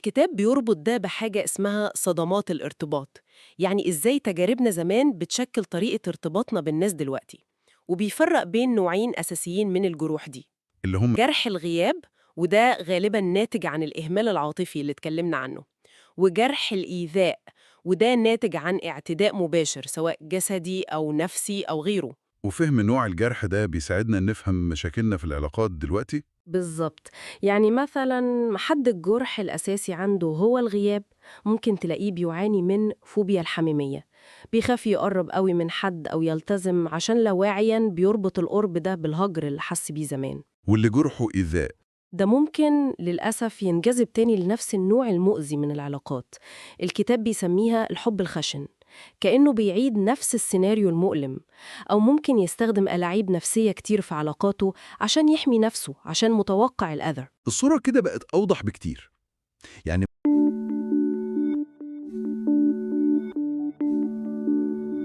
الكتاب بيربط ده بحاجة اسمها صدمات الارتباط، يعني إزاي تجاربنا زمان بتشكل طريقة ارتباطنا بالناس دلوقتي، وبيفرق بين نوعين أساسيين من الجروح دي: اللي هم جرح الغياب، وده غالبا ناتج عن الإهمال العاطفي اللي اتكلمنا عنه، وجرح الإيذاء، وده ناتج عن اعتداء مباشر سواء جسدي أو نفسي أو غيره. وفهم نوع الجرح ده بيساعدنا نفهم مشاكلنا في العلاقات دلوقتي؟ بالظبط. يعني مثلا حد الجرح الأساسي عنده هو الغياب، ممكن تلاقيه بيعاني من فوبيا الحميمية، بيخاف يقرب قوي من حد أو يلتزم عشان لا واعيا بيربط القرب ده بالهجر اللي حس بيه زمان. واللي جرحه إيذاء؟ ده ممكن للأسف ينجذب تاني لنفس النوع المؤذي من العلاقات. الكتاب بيسميها الحب الخشن، كأنه بيعيد نفس السيناريو المؤلم. أو ممكن يستخدم ألاعيب نفسية كتير في علاقاته عشان يحمي نفسه، عشان متوقع الأذى. الصورة كده بقت أوضح بكتير. يعني